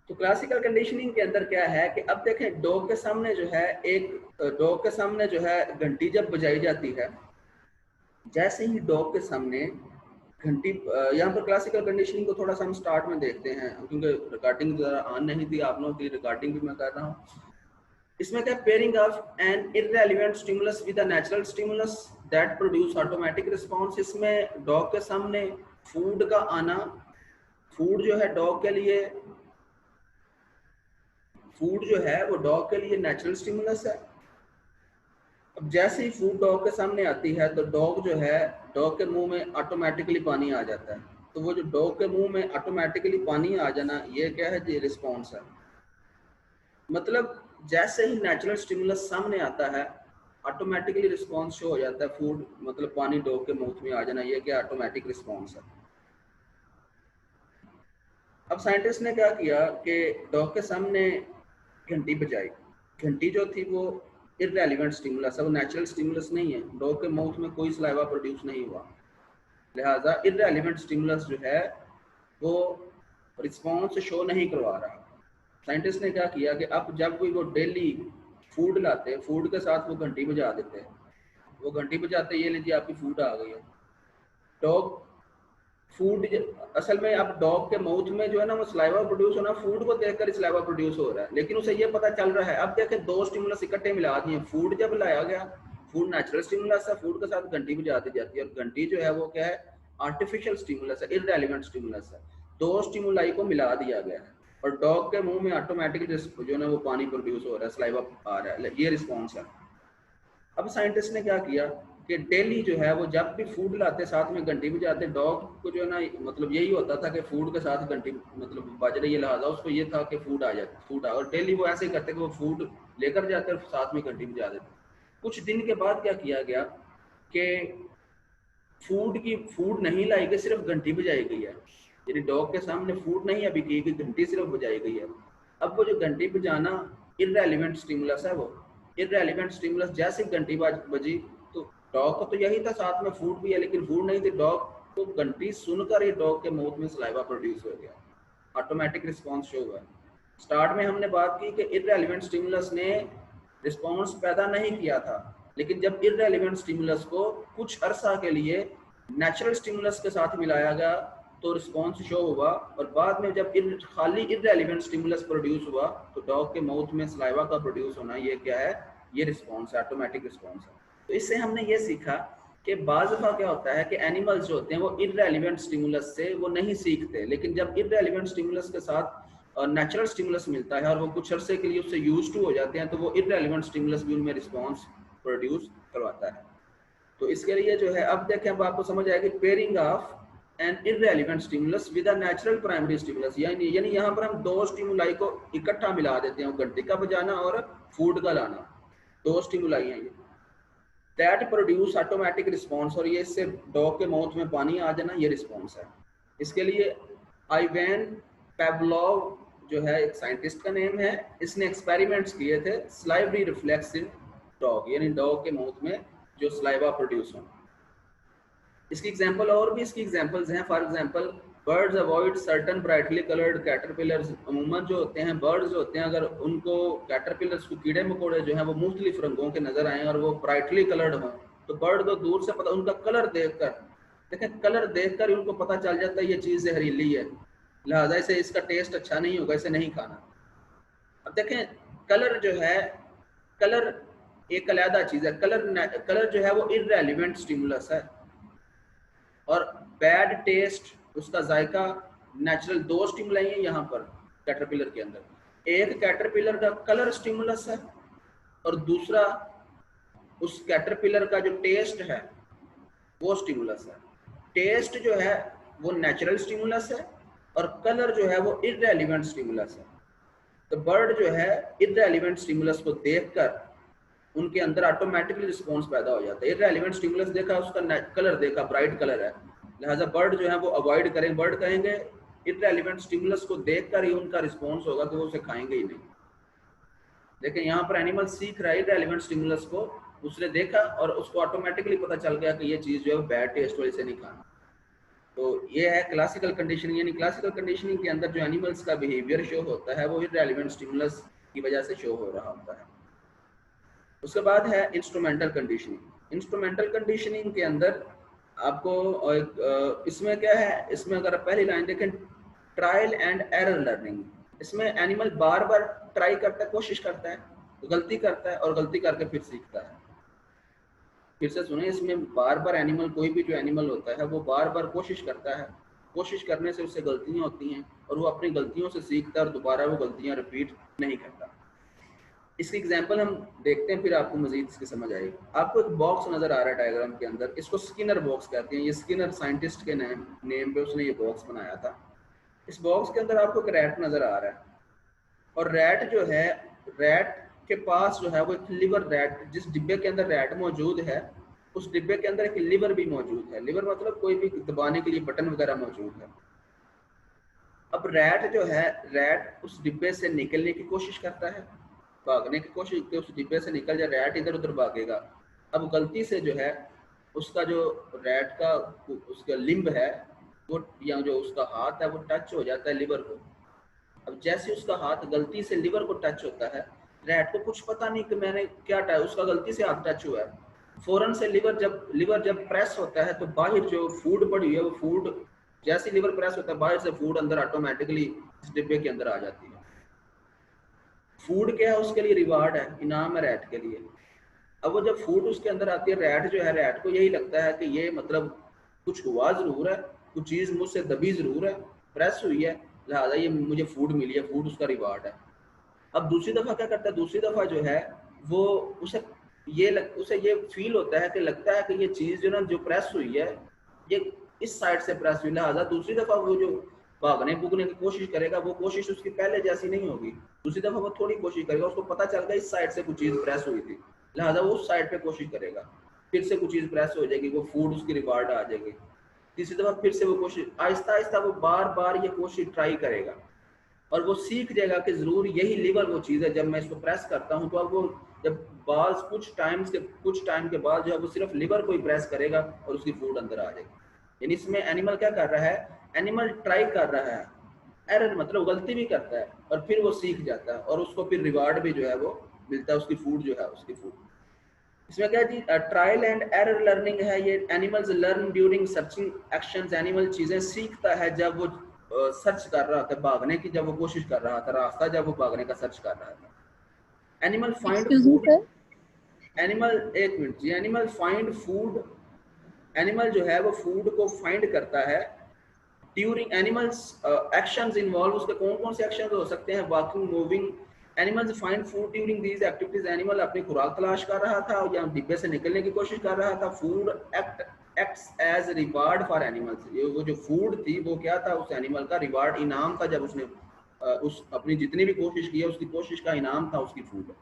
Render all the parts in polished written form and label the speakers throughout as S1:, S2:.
S1: तो classical conditioning के अंदर क्या है कि अब देखें डॉग के सामने जो है डॉग के सामने जो है घंटी जब बजाई जाती है, जैसे ही डॉग के सामने घंटी, यहाँ पर क्लासिकल कंडीशनिंग को थोड़ा सा हम स्टार्ट में देखते हैं क्योंकि रिकॉर्डिंग जरा ऑन नहीं थी, आप लोगों की रिकॉर्डिंग भी मैं कर रहा हूँ। इसमें क्या, pairing of an irrelevant stimulus with a natural stimulus that produce automatic response. इसमें डॉग के सामने फूड का आना, फूड जो है डॉग के लिए, फूड जो है वो डॉग के लिए नेचुरल स्टिमुलस है। अब जैसे ही फूड डॉग के सामने आती है तो डॉग जो है, डॉग के मुंह में ऑटोमेटिकली पानी आ जाता है। तो वो जो डॉग के मुंह में ऑटोमेटिकली पानी आ जाना, ये क्या है, ये रिस्पॉन्स है। मतलब जैसे ही नेचुरल स्टिमुलस सामने आता है ऑटोमेटिकली रिस्पॉन्स शो हो जाता है, फूड मतलब पानी डॉग के मुंह में आ जाना, ये क्या ऑटोमेटिक रिस्पॉन्स है। अब साइंटिस्ट ने क्या किया कि डॉग के सामने घंटी बजाई। घंटी जो थी वो इररेलेवेंट स्टिमुलस है, वो नेचुरल स्टिमुलस नहीं है, डॉग के माउथ में कोई सलाइवा प्रोड्यूस नहीं हुआ, लिहाजा इररेलेवेंट स्टिमुलस जो है वो रिस्पॉन्स शो नहीं करवा रहा। साइंटिस्ट ने क्या किया कि अब जब भी वो डेली फूड लाते, फूड के साथ वो घंटी बजा देते, वो घंटी बजाते, ये लीजिए आपकी फूड आ गई है। डॉग फूड, असल में अब डॉग के माउथ में जो है ना वो सलाइवा प्रोड्यूस होना, फूड को देखकर सलाइवा प्रोड्यूस हो रहा है, लेकिन उसे ये पता चल रहा है। अब देखें दो स्टिमुलस इकट्ठे मिला दिए, फूड जब लाया गया, फूड नेचुरल स्टिमुलस है, फूड के साथ घंटी बजा दी जाती है, और घंटी जो है वो क्या है, आर्टिफिशियल स्टिमुलस है, इररेलेवेंट स्टिमुलस है। दो स्टिमुलाई को मिला दिया गया है और डॉग के मुंह में ऑटोमेटिक जो है ना वो पानी प्रोड्यूस हो रहा है, सलाइवा आ रहा है, ये रिस्पॉन्स है। अब साइंटिस्ट ने क्या किया कि डेली जो है वो जब भी फूड लाते साथ में घंटी बजाते, डॉग को जो है ना मतलब यही होता था कि फूड के साथ घंटी मतलब बज रही है, लिहाजा उसको ये था कि फूड आ जाए, फूड आ, और डेली वो ऐसे ही करते कि वो फूड लेकर जाते और साथ में घंटी बजा देते। कुछ दिन के बाद क्या किया गया कि फूड नहीं लाई गई, सिर्फ घंटी बजाई गई है, यानी डॉग के सामने फूड नहीं अभी की गई, घंटी सिर्फ बजाई गई है। अब वो जो घंटी बजाना इररेलेवेंट स्टिमुलस है, वो इररेलेवेंट स्टिमुलस जैसे घंटी बजी तो डॉग को तो यही था, साथ में फूड भी है लेकिन फूड नहीं थी, डॉग को घंटी सुनकर ही डॉग के माउथ में सलाइवा प्रोड्यूस हो गया, ऑटोमेटिक रिस्पॉन्स शो हुआ। स्टार्ट में हमने बात की कि इररेलेवेंट स्टिमुलस ने रिस्पॉन्स पैदा नहीं किया था, लेकिन जब इररेलेवेंट स्टिमुलस को कुछ अरसा के लिए नेचुरल स्टिमुलस के साथ मिलाया गया तो रिस्पॉन्स शो हुआ, और बाद में जब खाली इररेलेवेंट स्टिमुलस प्रोड्यूस हुआ तो डॉग के माउथ में सलाइवा का प्रोड्यूस होना, ये क्या है, ये रिस्पॉन्स है, ऑटोमेटिक रिस्पॉन्स है। तो इससे हमने ये सीखा कि बाज़ दफ़ा क्या होता है कि एनिमल्स जो होते हैं वो इररेलेवेंट स्टिमुलस से वो नहीं सीखते, लेकिन जब इररेलेवेंट स्टिमुलस के साथ नेचुरल स्टिमुलस मिलता है और वो कुछ अरसे के लिए उससे यूज टू हो जाते हैं तो वो इररेलेवेंट स्टिमुलस भी उनमें रिस्पॉन्स प्रोड्यूस करवाता है। तो इसके लिए जो है, अब देखें, अब आपको समझ आएगी pairing of an irrelevant stimulus with a natural primary stimulus, यानी यहाँ पर हम दो स्टिमुलाई को इकट्ठा मिला देते हैं, घंटी का बजाना और फूड का लाना, दो स्टिमुलाई हैं ये, दैट प्रोड्यूस ऑटोमेटिक रिस्पॉन्स, और ये इससे डॉग के माउथ में पानी आ जाना, ये रिस्पॉन्स है। इसके लिए आइवैन पेवलोव जो है एक साइंटिस्ट का नेम है, इसने एक्सपेरिमेंट्स किए थे स्लाइवरी रिफ्लेक्सिव डॉग, यानी डॉग के माउथ में जो स्लाइवा प्रोड्यूस हो। इसकी एग्जांपल और भी इसकी एग्जांपल्स हैं, for example birds avoid certain brightly coloured caterpillars. अमूमन जो होते हैं बर्ड्स जो होते हैं, अगर उनको कैटरपिलर्स को कीड़े मकोड़े जो हैं वो मुख्तलिफ रंगों के नजर आए और वो ब्राइटली कलर्ड हों तो बर्ड को दूर से पता, उनका कलर देखकर, देखें कलर देखकर ही उनको पता चल जाता है ये चीज़ जहरीली है, लिहाजा इसे इसका टेस्ट अच्छा नहीं होगा, इसे नहीं खाना। अब देखें कलर जो है, कलर एक अलग चीज़ है, कलर जो है वो इररेलेवेंट स्टिमुलस है, और बैड टेस्ट, उसका जायका नेचुरल, दो स्टिमुलाई हैं यहाँ पर कैटरपिलर के अंदर, एक कैटरपिलर का कलर स्टिमुलस है और दूसरा उस कैटरपिलर का जो टेस्ट है वो स्टिमुलस है। टेस्ट जो है वो नेचुरल स्टिमुलस है और कलर जो है वो इररेलेवेंट स्टिमुलस है। तो बर्ड जो है इररेलेवेंट स्टिमुलस को देखकर उनके अंदर ऑटोमेटिकली रिस्पॉन्स पैदा हो जाता है। इररेलेवेंट स्टिमुलस देखा, उसका कलर देखा, ब्राइट कलर है, लिहाजा बर्ड जो है वो अवॉइड करें, बर्ड कहेंगे इररेलेवेंट स्टिमुलस को देखकर ही उनका रिस्पॉन्स होगा कि वो उसे खाएंगे ही नहीं। लेकिन यहाँ पर एनिमल सीख रहा है इररेलेवेंट स्टिमुलस को, उसने देखा और उसको ऑटोमेटिकली पता चल गया कि ये चीज़ जो है बैड टेस्ट वाली से नहीं खाना। तो ये है क्लासिकल कंडीशनिंग, यानी क्लासिकल कंडीशनिंग के अंदर जो एनिमल्स का बिहेवियर शो होता है वो इररेलेवेंट स्टिमुलस की वजह से शो हो रहा होता है। उसके बाद है इंस्ट्रूमेंटल कंडीशनिंग। इंस्ट्रूमेंटल कंडीशनिंग के अंदर आपको इसमें क्या है, इसमें अगर आप पहली लाइन देखें, ट्रायल एंड एरर लर्निंग, इसमें एनिमल बार बार ट्राई करता है, कोशिश करता है, गलती करता है और गलती करके फिर सीखता है। फिर से सुने, इसमें बार बार एनिमल, कोई भी जो एनिमल होता है वो बार बार कोशिश करता है, कोशिश करने से उससे गलतियां होती हैं और वो अपनी गलतियों से सीखता है और दोबारा वो गलतियां रिपीट नहीं करता। इसकी एग्जांपल हम देखते हैं, फिर आपको मजीद इसकी समझ आएगी। आपको एक बॉक्स नजर आ रहा है डायग्राम के अंदर, इसको स्किनर बॉक्स कहते हैं। ये स्किनर साइंटिस्ट के नेम पे उसने ये बॉक्स बनाया था। इस बॉक्स के अंदर आपको एक रैट नजर आ रहा है और रैट जो है, रैट के पास जो है वो एक लिवर, रैट जिस डिब्बे के अंदर रैट मौजूद है उस डिब्बे के अंदर एक लिवर भी मौजूद है। लिवर मतलब कोई भी दबाने के लिए बटन वगैरह मौजूद है। अब रैट जो है, रैट उस डिब्बे से निकलने की कोशिश करता है, भागने की कोशिश करते, उस डिब्बे से निकल जाए, रैट इधर उधर भागेगा। अब गलती से जो है उसका जो रैट का उसका लिम्ब है वो, या जो उसका हाथ है वो टच हो जाता है लिवर को। अब जैसे उसका हाथ गलती से लिवर को टच होता है, रैट को कुछ पता नहीं कि मैंने क्या उसका गलती से हाथ टच हुआ है, फौरन से लिवर जब प्रेस होता है तो बाहर जो फूड पड़ी हुई है वो फूड, जैसे लिवर प्रेस होता है बाहर से फूड अंदर ऑटोमेटिकली इस डिब्बे के अंदर आ जाती है। फूड क्या है, उसके लिए रिवार्ड है, इनाम है रैट के लिए। अब वो जब फूड उसके अंदर आती है, रैट जो है, रैट को यही लगता है कि ये मतलब कुछ हुआ जरूर है, कुछ चीज़ मुझसे दबी जरूर है, प्रेस हुई है, लिहाजा ये मुझे फूड मिली है, फूड उसका रिवार्ड है। अब दूसरी दफ़ा क्या करता है, दूसरी दफ़ा जो है वो उसे ये फील होता है कि लगता है कि ये चीज़ जो ना जो प्रेस हुई है ये इस साइड से प्रेस हुई, लिहाजा दूसरी दफ़ा वो जो भागने भूगने की कोशिश करेगा वो कोशिश उसकी पहले जैसी नहीं होगी। दूसरी दफ़ा वो थोड़ी कोशिश करेगा, उसको पता चल गया इस साइड से कुछ चीज़ प्रेस हुई थी, लिहाजा वो उस साइड पे कोशिश करेगा, फिर से कुछ चीज़ प्रेस हो जाएगी, वो फूड उसकी रिवार्ड आ जाएगी। तीसरी दफ़ा फिर से वो कोशिश, आहिस्ता आहिस्ता वो बार बार ये कोशिश ट्राई करेगा और वो सीख जाएगा कि जरूर यही लिवर वो चीज़ है, जब मैं इसको प्रेस करता हूँ तो अब वो जब बाल्स कुछ टाइम के बाद जो है वो सिर्फ लिवर को ही प्रेस करेगा और उसकी फूड अंदर आ जाएगी। यानी इसमें एनिमल क्या कर रहा है, एनिमल ट्राई कर रहा है, एरर मतलब गलती भी करता है और फिर वो सीख जाता है और उसको फिर रिवार्ड भी जो है वो मिलता है, उसकी फूड जो है उसकी फूड। इसमें क्या जी, ट्रायल एंड एरर लर्निंग है। ये animals learn during searching actions, animal चीजें सीखता है जब वो सर्च कर रहा था, भागने की जब वो कोशिश कर रहा था, रास्ता जब वो भागने का सर्च कर रहा था। Animal find
S2: excuse me
S1: food,
S2: sir.
S1: Animal, एक मिनट जी, एनिमल फाइंड फूड, एनिमल जो है वो फूड को फाइंड करता है ड्यूरिंग एनिमल्स एक्शंस इन्वॉल्व, उसके कौन कौन से एक्शन हो सकते हैं, walking, moving. Animals find food during these activities, animal अपनी खुराक तलाश कर रहा था या डिब्बे से निकलने की कोशिश कर रहा था। Food acts as reward for animals, ये वो जो फूड थी वो क्या था, उस एनिमल का रिवार्ड, इनाम था, जब उसने उस अपनी जितनी भी कोशिश की है उसकी कोशिश का इनाम था उसकी फूड।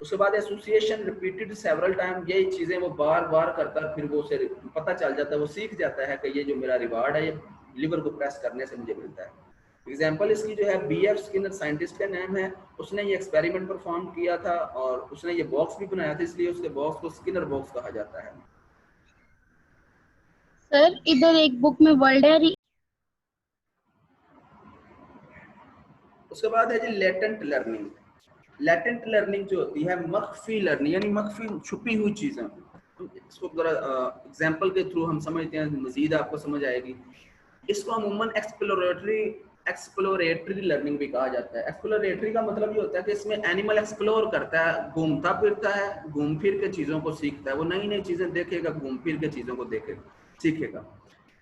S1: उसके बाद एसोसिएशन रिपीटेड सेवरल टाइम, यही चीजें वो बार बार करता है, फिर वो उसे पता चल जाता है, वो सीख जाता है कि ये जो मेरा रिवार्ड है ये लिवर को प्रेस करने से मुझे मिलता है। एग्जाम्पल इसकी जो है BF स्किनर साइंटिस्ट का नाम है, उसने ये एक्सपेरिमेंट परफॉर्म किया था और उसने ये बॉक्स भी बनाया था, इसलिए उसके बॉक्स को स्किनर बॉक्स कहा जाता है।
S2: सर इधर एक बुक में वर्ल्ड है।
S1: उसके बाद है जी लेटेंट लर्निंग। लेटेंट लर्निंग जो होती है मख्फी लर्निंग, यानी मख्फी छुपी हुई चीजें, इसको जरा एग्जाम्पल के थ्रू हम समझते हैं, मजीद आपको समझ आएगी। इसको अमूमन एक्सप्लोरेटरी लर्निंग भी कहा जाता है। एक्सप्लोरेटरी का मतलब ये होता है कि इसमें एनिमल एक्सप्लोर करता है, घूमता फिरता है, घूम फिर के चीज़ों को सीखता है, वो नई नई चीज़ें देखेगा, घूम फिर के चीज़ों को देखेगा, सीखेगा।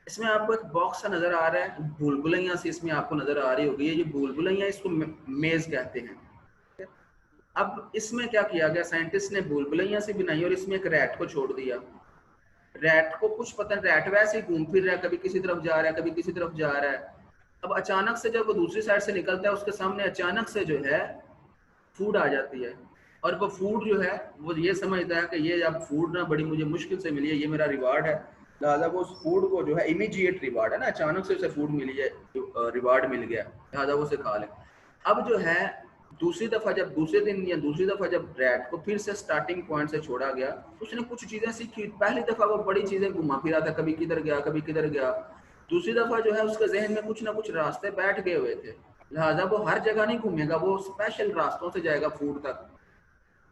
S1: इसमें आपको एक बॉक्स सा नज़र आ रहा है, भूलभुलैया सी इसमें आपको नज़र आ रही होगी, ये भूलभुलैया, इसको मेज कहते हैं। अब इसमें क्या किया गया, साइंटिस्ट ने भूलभुलैया से बनाई और इसमें एक रैट को छोड़ दिया। रैट को कुछ पता नहीं, रैट वैसे ही घूम फिर रहा है, कभी किसी तरफ जा रहा है, कभी किसी तरफ जा रहा है। अब अचानक से जब वो दूसरी साइड से निकलता है, उसके सामने अचानक से जो है फूड आ जाती है और वो फूड जो है वो ये समझता है कि ये अब फूड ना बड़ी मुझे मुश्किल से मिली है, ये मेरा रिवार्ड है, लिहाजा वो उस फूड को जो है, इमीडिएट रिवार्ड है ना, अचानक से उसे फूड मिली है, रिवार्ड मिल गया, लिहाजा वो उसे खा ले। अब जो है दूसरी दफा जब दूसरे दिन या दूसरी दफा जब रैट को फिर से स्टार्टिंग पॉइंट से छोड़ा गया, उसने कुछ चीजें सीखी। पहली दफा वो बड़ी चीजें घुमा फिरा था, कभी किधर गया कभी किधर गया, दूसरी दफा जो है उसके जहन में कुछ ना कुछ रास्ते बैठ गए हुए थे, लिहाजा वो हर जगह नहीं घूमेगा, वो स्पेशल रास्तों से जाएगा फूड तक।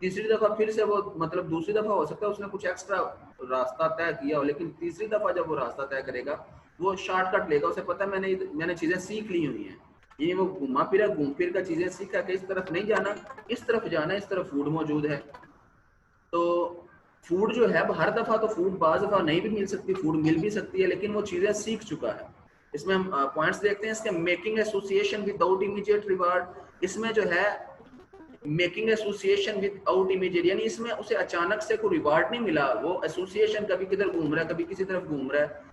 S1: तीसरी दफा फिर से वो मतलब दूसरी दफा हो सकता है उसने कुछ एक्स्ट्रा रास्ता तय किया हो, लेकिन तीसरी दफा जब वो रास्ता तय करेगा वो शॉर्टकट लेगा, उसे पता है मैंने चीजें सीख ली हुई हैं, ये वो घूम फिर का चीजें सीखा कि इस तरफ नहीं जाना, इस तरफ जाना, इस तरफ फूड मौजूद है। तो फूड जो है हर दफा तो फूड बाज दफा नहीं भी मिल सकती, फूड मिल भी सकती है, लेकिन वो चीजें सीख चुका है। इसमें हम पॉइंट्स देखते हैं इसके, making association without immediate reward. इसमें जो है मेकिंग एसोसिएशन विदाउट इमीडिएट, यानी इसमें उसे अचानक से कोई रिवार्ड नहीं मिला, वो एसोसिएशन कभी किधर घूम रहा है, कभी किसी तरफ घूम रहा है।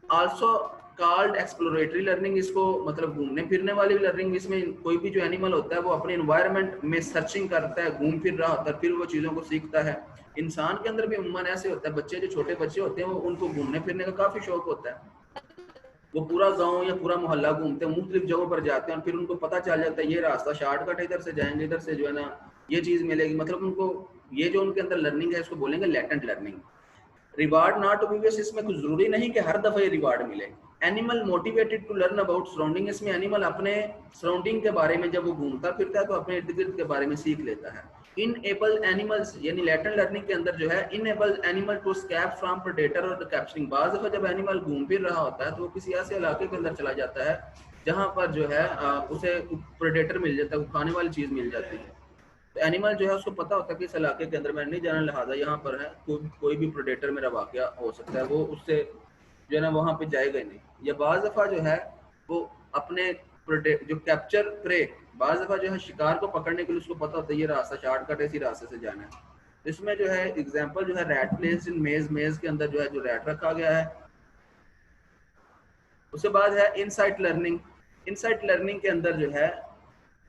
S1: आल्सो कॉल्ड एक्सप्लोरेटरी लर्निंग, इसको मतलब घूमने फिरने वाली लर्निंग। इसमें कोई भी जो एनिमल होता है वो अपने एनवायरनमेंट में सर्चिंग करता है, घूम फिर रहा होता है, फिर वो चीज़ों को सीखता है। इंसान के अंदर भी उम्मन ऐसे होता है, बच्चे जो छोटे बच्चे होते हैं वो उनको घूमने फिरने का काफ़ी शौक होता है, वो पूरा गांव या पूरा मोहल्ला घूमते हैं, मुख्तलिफ जगहों पर जाते हैं, और फिर उनको पता चल जाता है ये रास्ता शॉर्टकट है, इधर से जाएंगे, इधर से जो है ना ये चीज़ मिलेगी। मतलब उनको ये जो उनके अंदर लर्निंग है इसको बोलेंगे latent learning. Reward not obvious, इसमें कुछ जरूरी नहीं कि हर दफा ये रिवार्ड मिले। Animal motivated to learn about surrounding, इसमें एनिमल अपने सराउंडिंग के बारे में जब वो घूमता फिरता है तो अपने इर्द गिर्द के बारे में सीख लेता है। इन एबल एनिमल्स, यानी लेटेंट लर्निंग के अंदर जो है enable animal to escape from predator और कैप्चरिंग। बाज दफा जब एनिमल घूम फिर रहा होता है तो वो किसी ऐसे इलाके के अंदर चला जाता है जहाँ पर जो है उसे प्रेडेटर मिल जाता है, खाने वाली चीज मिल जाती है। तो एनिमल जो है उसको पता होता है कि इस इलाके के अंदर मैंने नहीं जाना, लिहाजा यहाँ पर है कोई भी प्रेडेटर मेरा वाकया हो सकता है, वो उससे जो है ना वहाँ पे जाएगा ही नहीं। या बाज दफा जो है वो अपने जो कैप्चर प्रे, बाज दफा जो है शिकार को पकड़ने के लिए उसको पता होता है ये रास्ता शॉर्टकट है, इसी रास्ते से जाना है। तो इसमें जो है एग्जाम्पल जो है रैट प्लेस इन मेज, मेज के अंदर जो है जो रैट रखा गया है। उसके बाद है इनसाइट लर्निंग। इनसाइट लर्निंग के अंदर जो है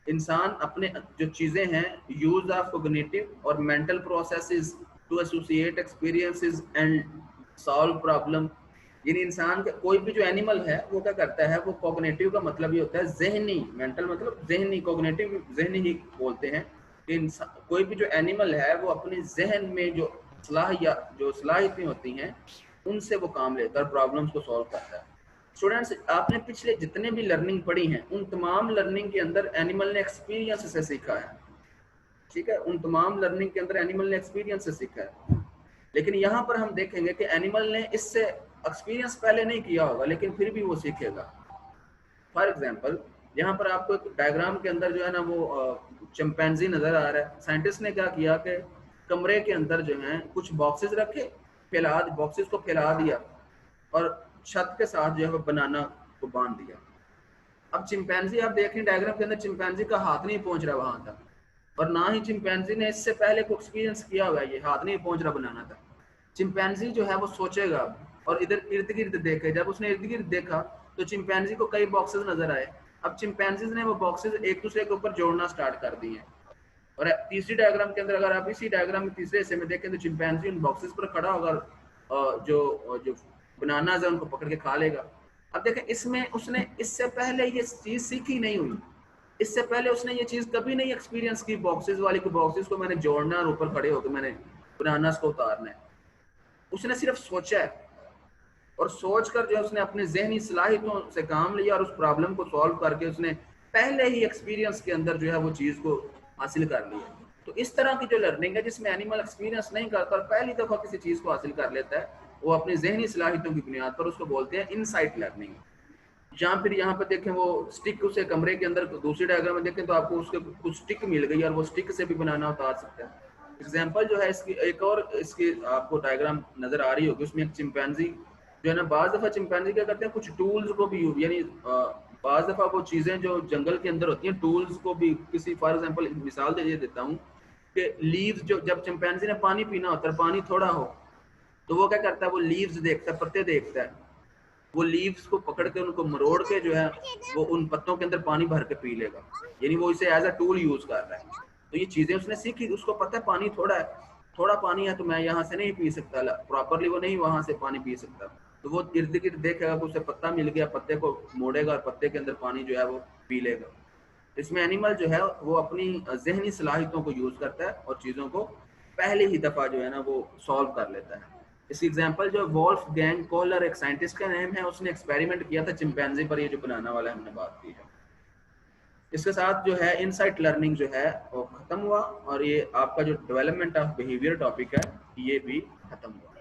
S1: इंसान अपने जो चीजें हैं यूज ऑफ कोग्निटिव और mental processes to associate experiences and solve problem. यानी इंसान का कोई भी जो एनिमल है वो क्या करता है, वो कोग्निटिव का मतलब ये होता है जहनी, मेंटल मतलब जहनी, कोग्निटिव जहनी ही बोलते हैं। कोई भी जो एनिमल है वो अपने जहन में जो सलाहियतें होती हैं उनसे वो काम लेता है और प्रॉब्लम्स को सॉल्व करता है। स्टूडेंट्स, आपने पिछले जितने भी लर्निंग पढ़ी हैं उन तमाम लर्निंग के अंदर एनिमल ने एक्सपीरियंस से सीखा है, ठीक है, उन तमाम लर्निंग के अंदर एनिमल ने एक्सपीरियंस से सीखा है। लेकिन यहाँ पर हम देखेंगे कि एनिमल ने इससे एक्सपीरियंस पहले नहीं किया होगा लेकिन फिर भी वो सीखेगा। फॉर एग्जाम्पल यहाँ पर आपको एक डायग्राम के अंदर जो है ना वो चिंपैंजी नजर आ रहा है। साइंटिस्ट ने क्या किया कि कमरे के अंदर जो है कुछ बॉक्सेस रखे, बॉक्सेस को फैला दिया और छत के साथ जो है वो बनाना को बांध दिया। अब चिंपैंजी आप देख रहे हैं डायग्राम के अंदर चिंपैंजी का हाथ नहीं पहुंच रहा वहां तक, और ना ही चिंपैंजी ने इससे पहले को एक्सपीरियंस किया हुआ है ये हाथ नहीं पहुंच रहा बनाना था। चिंपैंजी जो है वो सोचेगा और इधर इर्द गिर्द देखे, जब उसने इर्द गिर्द देखा तो चिंपैंजी को कई बॉक्सेस नजर आए। अब चिंपैंजीज ने वो बॉक्सेस एक दूसरे के ऊपर जोड़ना स्टार्ट कर दिए। और तीसरी डायग्राम के अंदर अगर आप इसी डायग्राम में तीसरे हिस्से में देखें तो चिंपैंजी उन बॉक्सेस पर खड़ा होगा, जो बनानाज है उनको पकड़ के खा लेगा। अब देखें इसमें उसने इससे पहले ये चीज सीखी नहीं हुई, इससे पहले उसने ये चीज कभी नहीं एक्सपीरियंस की, बॉक्सेस वाली को बॉक्सेस को मैंने जोड़ना और ऊपर खड़े होकर मैंने बनानास को उतारना है। उसने सिर्फ सोचा है और सोच कर जो है उसने अपने जहनी सलाहियतों से काम लिया और उस प्रॉब्लम को सॉल्व करके उसने पहले ही एक्सपीरियंस के अंदर जो है वो चीज को हासिल कर लिया। तो इस तरह की जो लर्निंग है जिसमें एनिमल एक्सपीरियंस नहीं करता और पहली दफा किसी चीज को हासिल कर लेता है, वो अपनी जहनी सलाहियतों की बुनियाद पर उसको बोलते हैं इनसाइट लर्निंग। जहाँ फिर यहाँ पे देखें वो स्टिक उसे कमरे के अंदर दूसरी डायग्राम में देखें तो आपको उसके कुछ स्टिक मिल गई और वो स्टिक से भी बनाना उतार सकता है। एग्जाम्पल जो है इसकी एक और इसकी आपको डायग्राम नजर आ रही होगी, उसमें एक चिंपैंजी जो है ना, बाज दफा चिंपैंजी क्या करते हैं कुछ टूल्स को भी, यानी बाज दफा वो चीजें जो जंगल के अंदर होती हैं टूल्स को भी, किसी फॉर एग्जाम्पल मिसाल दे देता हूँ कि लीव्स, जो जब चिंपैंजी ने पानी पीना होता है, पानी थोड़ा हो तो वो क्या करता है, वो लीव्स देखता है, पत्ते देखता है, वो लीव्स को पकड़ के उनको मरोड़ के जो है वो उन पत्तों के अंदर पानी भर के पी लेगा, यानी वो इसे एज अ टूल यूज कर रहा है। तो ये चीजें उसने सीखी, उसको पता है पानी थोड़ा है, थोड़ा पानी है तो मैं यहाँ से नहीं पी सकता, प्रॉपरली वो नहीं वहां से पानी पी सकता, तो वो इर्द गिर्द देखेगा कि उसे पत्ता मिल गया, पत्ते को मोड़ेगा और पत्ते के अंदर पानी जो है वो पी लेगा। इसमें एनिमल जो है वो अपनी जहनी सलाहियतों को यूज करता है और चीजों को पहले ही दफा जो है ना वो सॉल्व कर लेता है। इसकी एग्जांपल जो वोल्फ गैंग कोहलर एक साइंटिस्ट का नेम है, उसने एक्सपेरिमेंट किया था चिंपैंजी पर, ये जो बनाना वाला हमने बात की है। इसके साथ जो है इनसाइट लर्निंग जो है वो खत्म हुआ, और ये आपका जो डेवलपमेंट ऑफ बिहेवियर टॉपिक है ये भी खत्म हुआ।